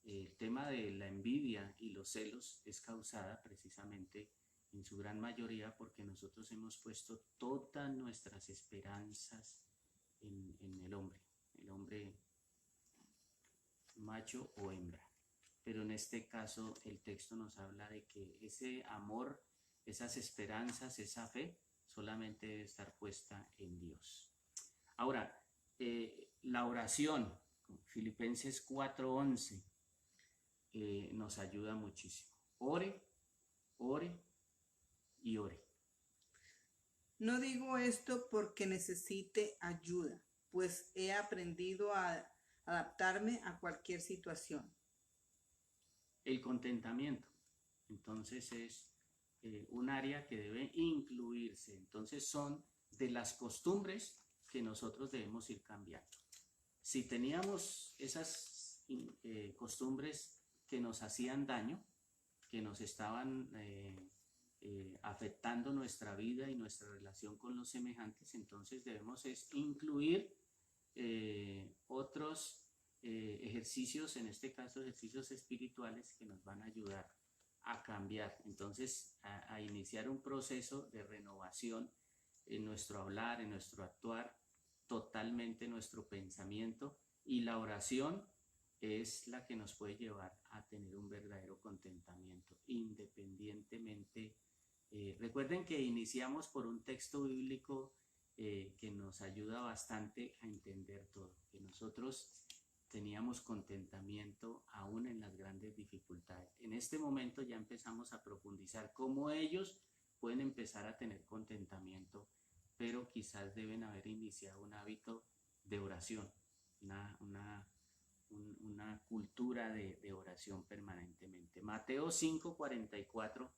El tema de la envidia y los celos es causada precisamente en su gran mayoría porque nosotros hemos puesto todas nuestras esperanzas en el hombre macho o hembra. Pero en este caso el texto nos habla de que ese amor, esas esperanzas, esa fe, solamente debe estar puesta en Dios. Ahora, la oración, Filipenses 4:11, nos ayuda muchísimo. Ore, ore y ore. No digo esto porque necesite ayuda, pues he aprendido a adaptarme a cualquier situación. El contentamiento, entonces, es un área que debe incluirse. Entonces son de las costumbres que nosotros debemos ir cambiando. Si teníamos esas costumbres que nos hacían daño, que nos estaban afectando nuestra vida y nuestra relación con los semejantes, entonces debemos incluir otros ejercicios, en este caso ejercicios espirituales que nos van a ayudar a cambiar, entonces a iniciar un proceso de renovación en nuestro hablar, en nuestro actuar, totalmente nuestro pensamiento, y la oración es la que nos puede llevar a tener un verdadero contentamiento, independientemente. Recuerden que iniciamos por un texto bíblico que nos ayuda bastante a entender todo, que nosotros teníamos contentamiento aún en las grandes dificultades. En este momento ya empezamos a profundizar cómo ellos pueden empezar a tener contentamiento, pero quizás deben haber iniciado un hábito de oración, una cultura de oración permanentemente. Mateo 5:44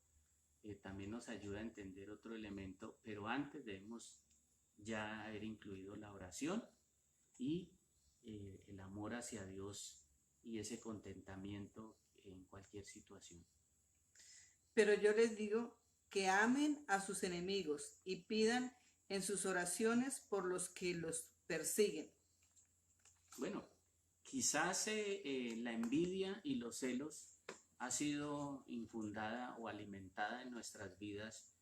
también nos ayuda a entender otro elemento, pero antes debemos ya haber incluido la oración y el amor hacia Dios y ese contentamiento en cualquier situación. Pero yo les digo que amen a sus enemigos y pidan en sus oraciones por los que los persiguen. Bueno, quizás la envidia y los celos ha sido infundada o alimentada en nuestras vidas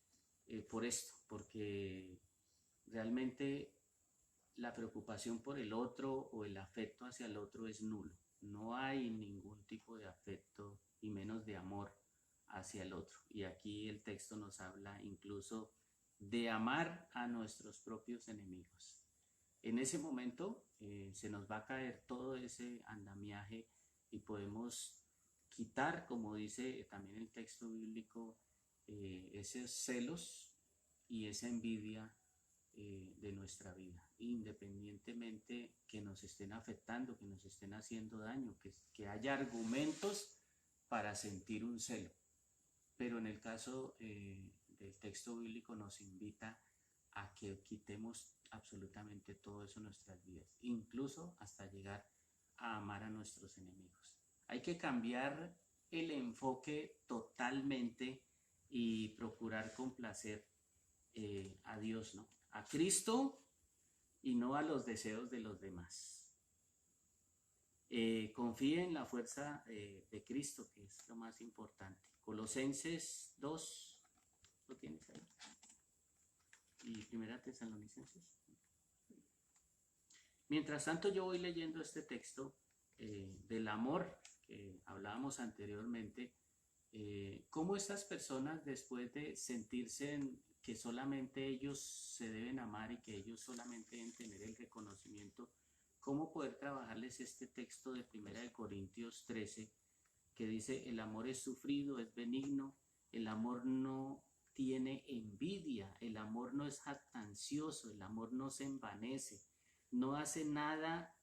por esto, porque realmente la preocupación por el otro o el afecto hacia el otro es nulo. No hay ningún tipo de afecto y menos de amor hacia el otro. Y aquí el texto nos habla incluso de amar a nuestros propios enemigos. en ese momento se nos va a caer todo ese andamiaje y podemos quitar, como dice también el texto bíblico, esos celos y esa envidia de nuestra vida, independientemente que nos estén afectando, que nos estén haciendo daño, que haya argumentos para sentir un celo. Pero en el caso del texto bíblico nos invita a que quitemos absolutamente todo eso en nuestras vidas, incluso hasta llegar a amar a nuestros enemigos. Hay que cambiar el enfoque totalmente y procurar complacer a Dios, ¿no? A Cristo y no a los deseos de los demás. Confíe en la fuerza de Cristo, que es lo más importante. Colosenses 2, ¿lo tienes ahí? Y Primera Tesalonicenses. Mientras tanto yo voy leyendo este texto del amor que hablábamos anteriormente, cómo estas personas, después de sentirse que solamente ellos se deben amar y que ellos solamente deben tener el reconocimiento, cómo poder trabajarles este texto de 1 Corintios 13, que dice: el amor es sufrido, es benigno, el amor no tiene envidia, el amor no es jactancioso, el amor no se envanece, no hace nada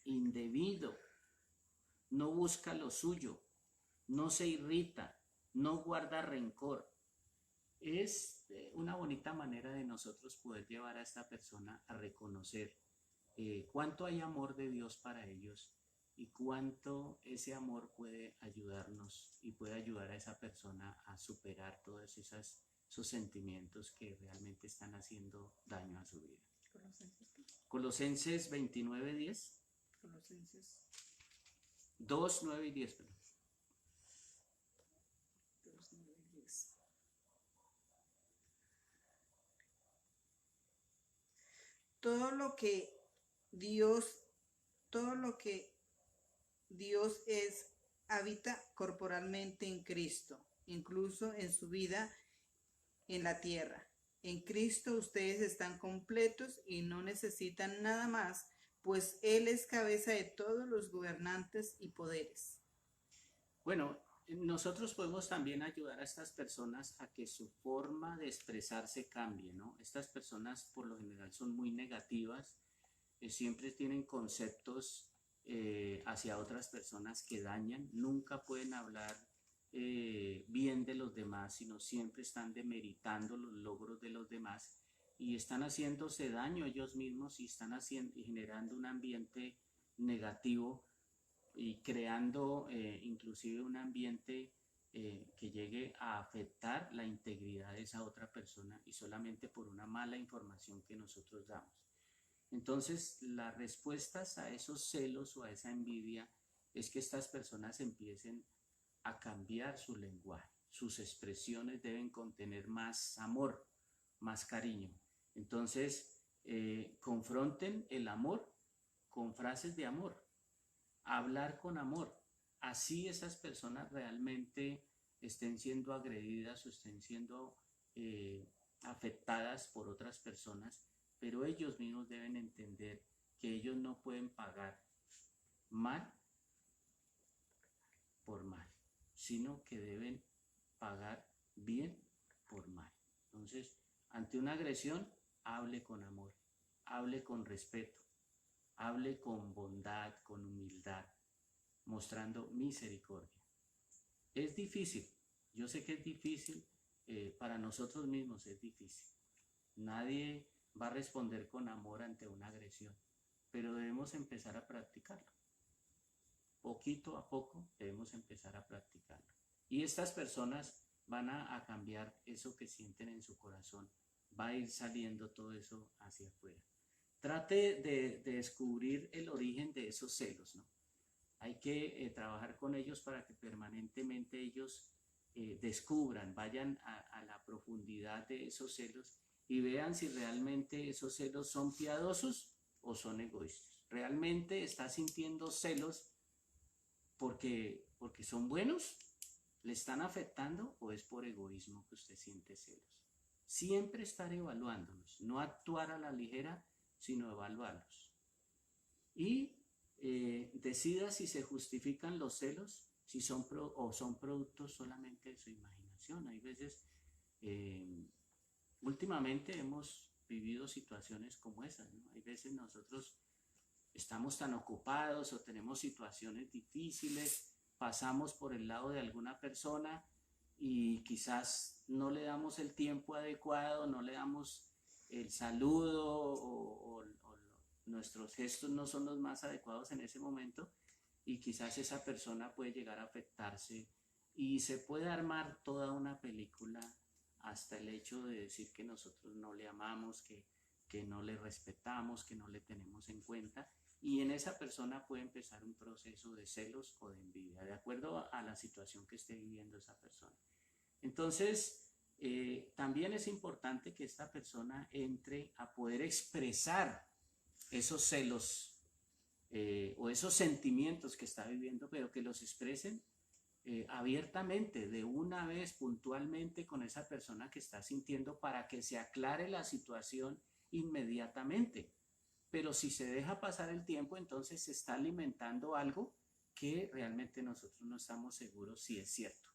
indebido, no busca lo suyo, no se irrita, no guarda rencor. Es una bonita manera de nosotros poder llevar a esta persona a reconocer cuánto hay amor de Dios para ellos y cuánto ese amor puede ayudarnos y puede ayudar a esa persona a superar todos esos sentimientos que realmente están haciendo daño a su vida. Colosenses 29:10. Colosenses 2, 9 y 10. 2, 9 y 10. Todo lo que Dios es, habita corporalmente en Cristo, incluso en su vida en la tierra. En Cristo ustedes están completos y no necesitan nada más, pues Él es cabeza de todos los gobernantes y poderes. Bueno, nosotros podemos también ayudar a estas personas a que su forma de expresarse cambie, ¿no? Estas personas por lo general son muy negativas, siempre tienen conceptos hacia otras personas que dañan, nunca pueden hablar bien de los demás, sino siempre están demeritando los logros de los demás y están haciéndose daño ellos mismos y están generando un ambiente negativo y creando inclusive un ambiente que llegue a afectar la integridad de esa otra persona y solamente por una mala información que nosotros damos. Entonces, las respuestas a esos celos o a esa envidia es que estas personas empiecen a cambiar su lenguaje. Sus expresiones deben contener más amor, más cariño. Entonces, confronten el amor con frases de amor, hablar con amor. Así esas personas realmente estén siendo agredidas o estén siendo afectadas por otras personas, pero ellos mismos deben entender que ellos no pueden pagar mal por mal, sino que deben pagar bien por mal. Entonces, ante una agresión, hable con amor, hable con respeto, hable con bondad, con humildad, mostrando misericordia. Es difícil, yo sé que es difícil, para nosotros mismos es difícil. Nadie va a responder con amor ante una agresión, pero debemos empezar a practicarlo. Poquito a poco debemos empezar a practicarlo. Y estas personas van a cambiar eso que sienten en su corazón. Va a ir saliendo todo eso hacia afuera. Trate de descubrir el origen de esos celos, ¿no? Hay que trabajar con ellos para que permanentemente ellos descubran, vayan a la profundidad de esos celos y vean si realmente esos celos son piadosos o son egoístas. ¿Realmente está sintiendo celos porque son buenos? ¿Le están afectando o es por egoísmo que usted siente celos? Siempre estar evaluándonos, no actuar a la ligera, sino evaluarlos. Y decida si se justifican los celos, si son son productos solamente de su imaginación. Hay veces, últimamente hemos vivido situaciones como esas, ¿no? Hay veces nosotros estamos tan ocupados o tenemos situaciones difíciles, pasamos por el lado de alguna persona y quizás no le damos el tiempo adecuado, no le damos el saludo o nuestros gestos no son los más adecuados en ese momento y quizás esa persona puede llegar a afectarse y se puede armar toda una película hasta el hecho de decir que nosotros no le amamos, que no le respetamos, que no le tenemos en cuenta, y en esa persona puede empezar un proceso de celos o de envidia, de acuerdo a la situación que esté viviendo esa persona. Entonces, también es importante que esta persona entre a poder expresar esos celos o esos sentimientos que está viviendo, pero que los expresen abiertamente, de una vez, puntualmente, con esa persona que está sintiendo, para que se aclare la situación inmediatamente. Pero si se deja pasar el tiempo, entonces se está alimentando algo que realmente nosotros no estamos seguros si es cierto,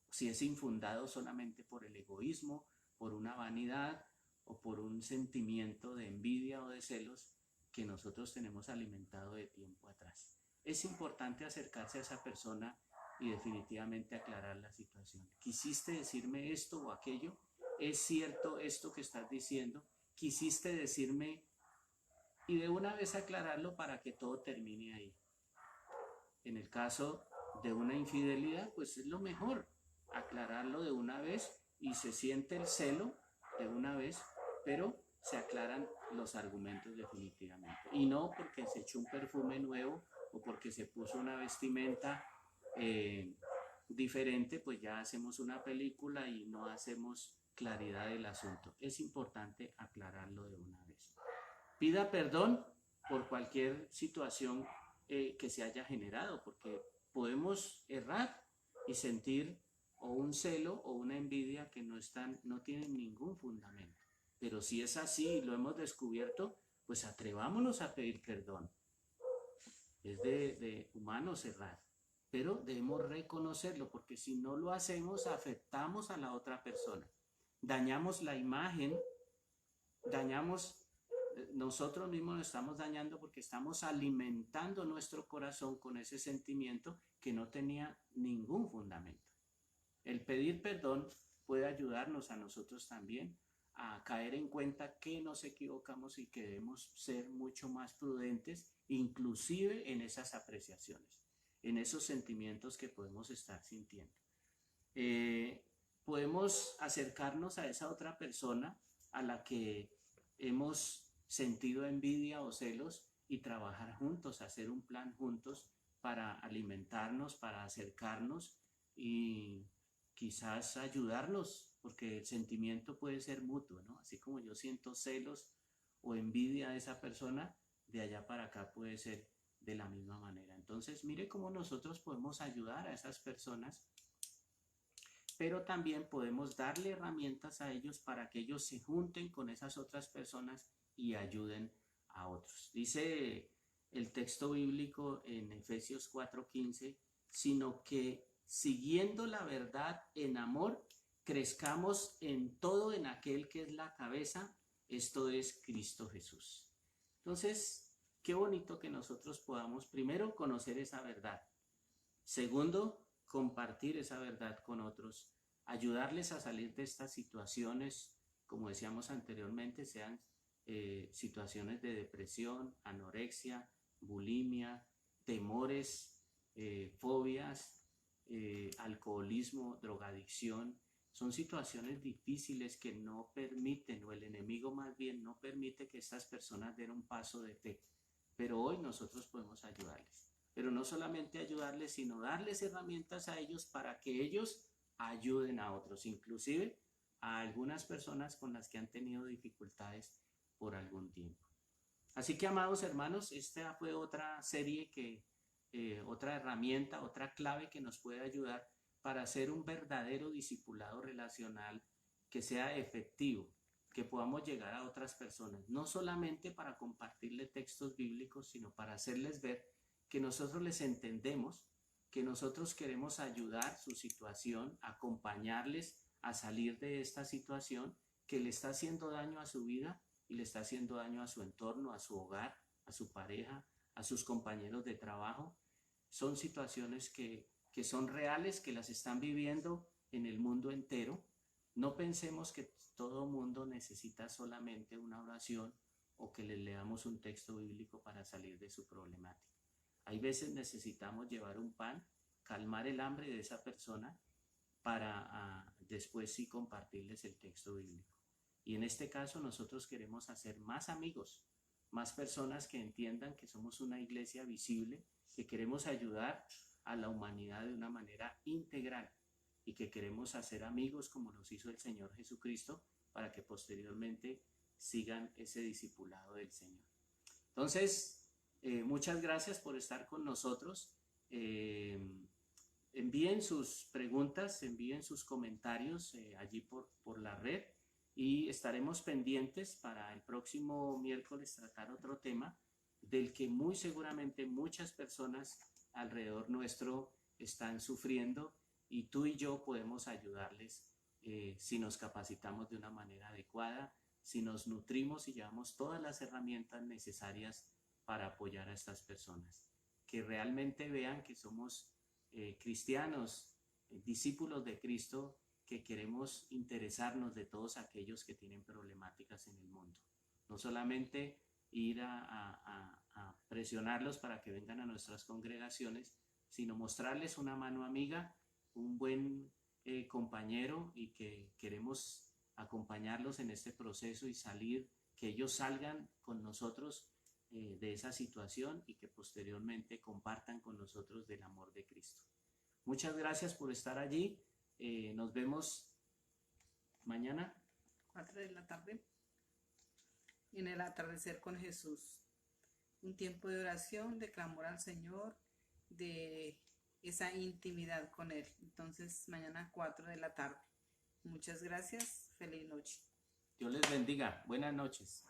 si es infundado solamente por el egoísmo, por una vanidad o por un sentimiento de envidia o de celos que nosotros tenemos alimentado de tiempo atrás. Es importante acercarse a esa persona y definitivamente aclarar la situación. ¿Quisiste decirme esto o aquello? ¿Es cierto esto que estás diciendo? ¿Quisiste decirme? Y de una vez aclararlo para que todo termine ahí. En el caso de una infidelidad, pues es lo mejor aclararlo de una vez y se siente el celo de una vez, pero se aclaran los argumentos definitivamente. Y no porque se echó un perfume nuevo o porque se puso una vestimenta diferente, pues ya hacemos una película y no hacemos claridad del asunto. Es importante aclararlo de una vez. Pida perdón por cualquier situación que se haya generado, porque podemos errar y sentir o un celo o una envidia que no tienen ningún fundamento. Pero si es así y lo hemos descubierto, pues atrevámonos a pedir perdón. Es de humanos errar, pero debemos reconocerlo, porque si no lo hacemos, afectamos a la otra persona. Dañamos la imagen, nosotros mismos nos estamos dañando porque estamos alimentando nuestro corazón con ese sentimiento que no tenía ningún fundamento. El pedir perdón puede ayudarnos a nosotros también a caer en cuenta que nos equivocamos y que debemos ser mucho más prudentes, inclusive en esas apreciaciones, en esos sentimientos que podemos estar sintiendo. Podemos acercarnos a esa otra persona a la que hemos sentido envidia o celos y trabajar juntos, hacer un plan juntos para alimentarnos, para acercarnos y quizás ayudarnos, porque el sentimiento puede ser mutuo, ¿no? Así como yo siento celos o envidia de esa persona, de allá para acá puede ser de la misma manera. Entonces, mire cómo nosotros podemos ayudar a esas personas, pero también podemos darle herramientas a ellos para que ellos se junten con esas otras personas y ayuden a otros. Dice el texto bíblico en Efesios 4:15, sino que siguiendo la verdad en amor, crezcamos en todo en aquel que es la cabeza, esto es Cristo Jesús. Entonces, qué bonito que nosotros podamos primero conocer esa verdad. Segundo, compartir esa verdad con otros, ayudarles a salir de estas situaciones, como decíamos anteriormente, sean situaciones de depresión, anorexia, bulimia, temores, fobias, alcoholismo, drogadicción. Son situaciones difíciles que no permiten, o el enemigo más bien no permite que estas personas den un paso de fe. Pero hoy nosotros podemos ayudarles. Pero no solamente ayudarles, sino darles herramientas a ellos para que ellos ayuden a otros, inclusive a algunas personas con las que han tenido dificultades por algún tiempo. Así que, amados hermanos, esta fue otra serie otra herramienta, otra clave que nos puede ayudar para hacer un verdadero discipulado relacional que sea efectivo. que podamos llegar a otras personas, no solamente para compartirle textos bíblicos, sino para hacerles ver que nosotros les entendemos, que nosotros queremos ayudar su situación, acompañarles a salir de esta situación que le está haciendo daño a su vida y le está haciendo daño a su entorno, a su hogar, a su pareja, a sus compañeros de trabajo. Son situaciones que son reales, que las están viviendo en el mundo entero. No pensemos que todo mundo necesita solamente una oración o que le leamos un texto bíblico para salir de su problemática. Hay veces necesitamos llevar un pan, calmar el hambre de esa persona para después sí compartirles el texto bíblico. Y en este caso nosotros queremos hacer más amigos, más personas que entiendan que somos una iglesia visible, que queremos ayudar a la humanidad de una manera integral y que queremos hacer amigos como nos hizo el Señor Jesucristo para que posteriormente sigan ese discipulado del Señor. Entonces, muchas gracias por estar con nosotros. Envíen sus preguntas, envíen sus comentarios allí por la red y estaremos pendientes para el próximo miércoles tratar otro tema del que muy seguramente muchas personas alrededor nuestro están sufriendo y tú y yo podemos ayudarles si nos capacitamos de una manera adecuada, si nos nutrimos y llevamos todas las herramientas necesarias para apoyar a estas personas, que realmente vean que somos cristianos, discípulos de Cristo, que queremos interesarnos de todos aquellos que tienen problemáticas en el mundo. No solamente ir a presionarlos para que vengan a nuestras congregaciones, sino mostrarles una mano amiga, un buen compañero y que queremos acompañarlos en este proceso y salir, que ellos salgan con nosotros de esa situación y que posteriormente compartan con nosotros del amor de Cristo. Muchas gracias por estar allí. Nos vemos mañana. 4 de la tarde. En el atardecer con Jesús. Un tiempo de oración, de clamor al Señor, de esa intimidad con Él. Entonces, mañana 4 de la tarde. Muchas gracias. Feliz noche. Dios les bendiga. Buenas noches.